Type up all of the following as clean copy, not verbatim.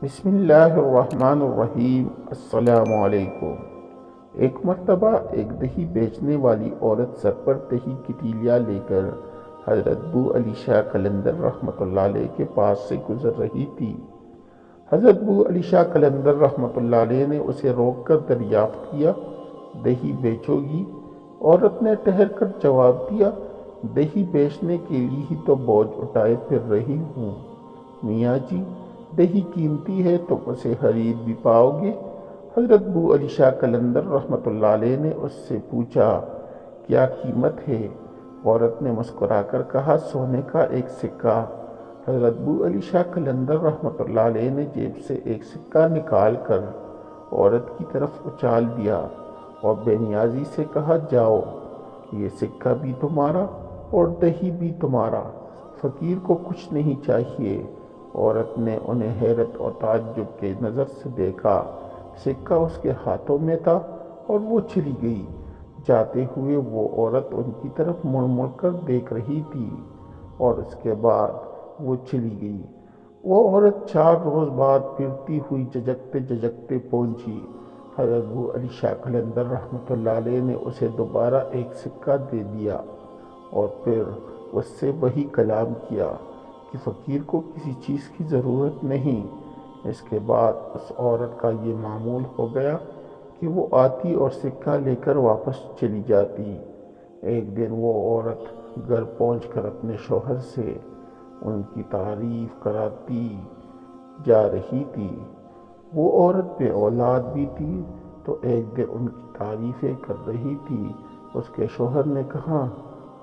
بسم اللہ الرحمن الرحیم۔ السلام علیکم۔ ایک مرتبہ ایک دہی بیچنے والی عورت سر پر دہی کی ٹیلیاں لے کر حضرت بو علی شاہ قلندر رحمۃ اللہ علیہ کے پاس سے گزر رہی تھی۔ حضرت بو علی شاہ قلندر رحمۃ اللہ علیہ نے اسے روک کر دریافت کیا، دہی بیچو گی؟ عورت نے ٹھہر کر جواب دیا، دہی بیچنے کے لیے ہی تو بوجھ اٹھائے پھر رہی ہوں۔ میاں جی، دہی قیمتی ہے، تم اسے خرید بھی پاؤ گے؟ حضرت بو علی شاہ قلندر رحمۃ اللہ علیہ نے اس سے پوچھا، کیا قیمت ہے؟ عورت نے مسکرا کر کہا، سونے کا ایک سکہ۔ حضرت بو علی شاہ قلندر رحمۃ اللہ علیہ نے جیب سے ایک سکہ نکال کر عورت کی طرف اچھال دیا اور بے نیازی سے کہا، جاؤ، یہ سکہ بھی تمہارا اور دہی بھی تمہارا، فقیر کو کچھ نہیں چاہیے۔ عورت نے انہیں حیرت اور تعجب کی نظر سے دیکھا، سکہ اس کے ہاتھوں میں تھا اور وہ چلی گئی۔ جاتے ہوئے وہ عورت ان کی طرف مڑ مڑ کر دیکھ رہی تھی اور اس کے بعد وہ چلی گئی۔ وہ عورت 4 روز بعد پھرتی ہوئی جھجکتے جھجکتے پہنچی۔ حضرت بو علی شاہ قلندر رحمۃ اللہ علیہ نے اسے دوبارہ ایک سکہ دے دیا اور پھر اس سے وہی کلام کیا کہ فقیر کو کسی چیز کی ضرورت نہیں۔ اس کے بعد اس عورت کا یہ معمول ہو گیا کہ وہ آتی اور سکہ لے کر واپس چلی جاتی۔ ایک دن وہ عورت گھر پہنچ کر اپنے شوہر سے ان کی تعریف کراتی جا رہی تھی۔ وہ عورت بے اولاد بھی تھی تو ایک دن ان کی تعریفیں کر رہی تھی۔ اس کے شوہر نے کہا،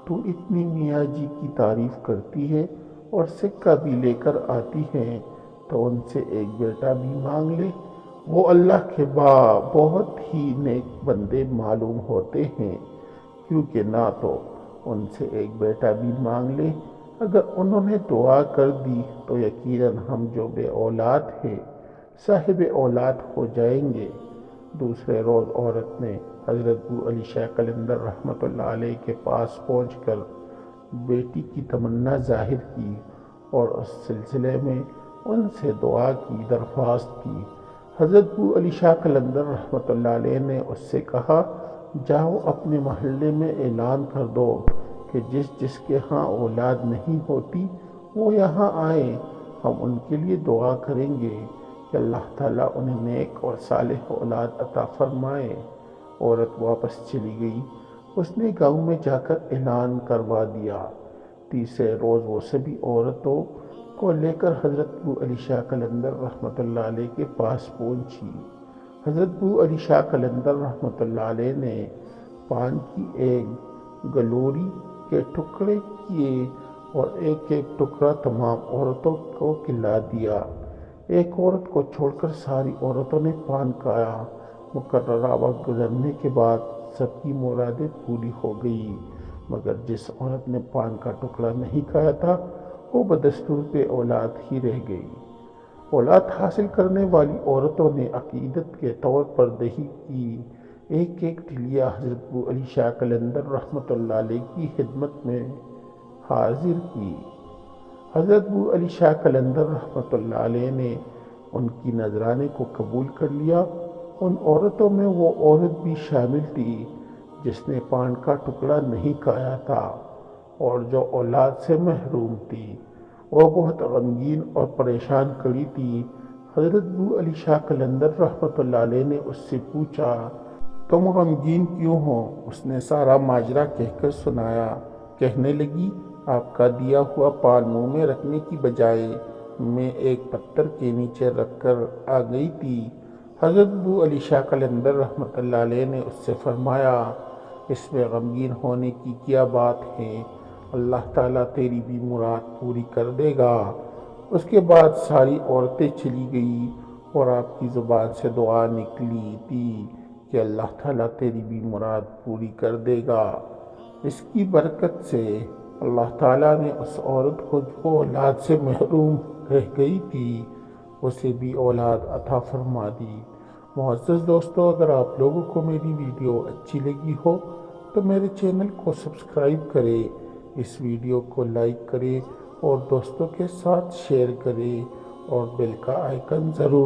تو اتنی میاں جی کی تعریف کرتی ہے اور سکہ بھی لے کر آتی ہے تو ان سے ایک بیٹا بھی مانگ لے، وہ اللہ کے بہت ہی نیک بندے معلوم ہوتے ہیں، کیونکہ نہ تو ان سے ایک بیٹا بھی مانگ لے، اگر انہوں نے دعا کر دی تو یقیناً ہم جو بے اولاد ہیں صاحب اولاد ہو جائیں گے۔ دوسرے روز عورت نے حضرت بو علی شاہ قلندر رحمۃ اللہ علیہ کے پاس پہنچ کر بیٹی کی تمنا ظاہر کی اور اس سلسلے میں ان سے دعا کی درخواست کی۔ حضرت بو علی شاہ قلندر رحمۃ اللہ علیہ نے اس سے کہا، جاؤ اپنے محلے میں اعلان کر دو کہ جس کے ہاں اولاد نہیں ہوتی وہ یہاں آئے، ہم ان کے لیے دعا کریں گے کہ اللہ تعالیٰ انہیں نیک اور صالح اولاد عطا فرمائے۔ عورت واپس چلی گئی۔ اس نے گاؤں میں جا کر اعلان کروا دیا۔ تیسرے روز وہ سبھی عورتوں کو لے کر حضرت بو علی شاہ قلندر رحمۃ اللہ علیہ کے پاس پہنچی۔ حضرت بو علی شاہ قلندر رحمۃ اللہ علیہ نے پان کی ایک گلوری کے ٹکڑے کیے اور ایک ایک ٹکڑا تمام عورتوں کو کھلا دیا۔ ایک عورت کو چھوڑ کر ساری عورتوں نے پان کھایا۔ مقررہ وقت گزرنے کے بعد سب کی مرادیں پوری ہو گئی، مگر جس عورت نے پان کا ٹکڑا نہیں کھایا تھا وہ بدستور بے اولاد ہی رہ گئی۔ اولاد حاصل کرنے والی عورتوں نے عقیدت کے طور پر دہی کی ایک ایک ٹلیا حضرت بو علی شاہ قلندر رحمۃ اللہ علیہ کی خدمت میں حاضر کی۔ حضرت بو علی شاہ قلندر رحمۃ اللہ علیہ نے ان کی نذرانے کو قبول کر لیا۔ ان عورتوں میں وہ عورت بھی شامل تھی جس نے پان کا ٹکڑا نہیں کھایا تھا اور جو اولاد سے محروم تھی۔ وہ بہت غمگین اور پریشان کھڑی تھی۔ حضرت بو علی شاہ قلندر رحمۃ اللہ علیہ نے اس سے پوچھا، تم غمگین کیوں ہو؟ اس نے سارا ماجرا کہہ کر سنایا۔ کہنے لگی، آپ کا دیا ہوا پان منہ میں رکھنے کی بجائے میں ایک پتھر کے نیچے رکھ کر آ گئی تھی۔ حضرت بو علی شاہ قلندر رحمۃ اللہ علیہ نے اس سے فرمایا، اس میں غمگین ہونے کی کیا بات ہے، اللہ تعالیٰ تیری بھی مراد پوری کر دے گا۔ اس کے بعد ساری عورتیں چلی گئیں اور آپ کی زبان سے دعا نکلی تھی کہ اللہ تعالیٰ تیری بھی مراد پوری کر دے گا۔ اس کی برکت سے اللہ تعالیٰ نے اس عورت کو جو اولاد سے محروم رہ گئی تھی اسے بھی اولاد عطا فرما دی۔ معزز دوستو، اگر آپ لوگوں کو میری ویڈیو اچھی لگی ہو تو میرے چینل کو سبسکرائب کریں، اس ویڈیو کو لائک کریں اور دوستوں کے ساتھ شیئر کریں اور بیل کا آئیکن ضرور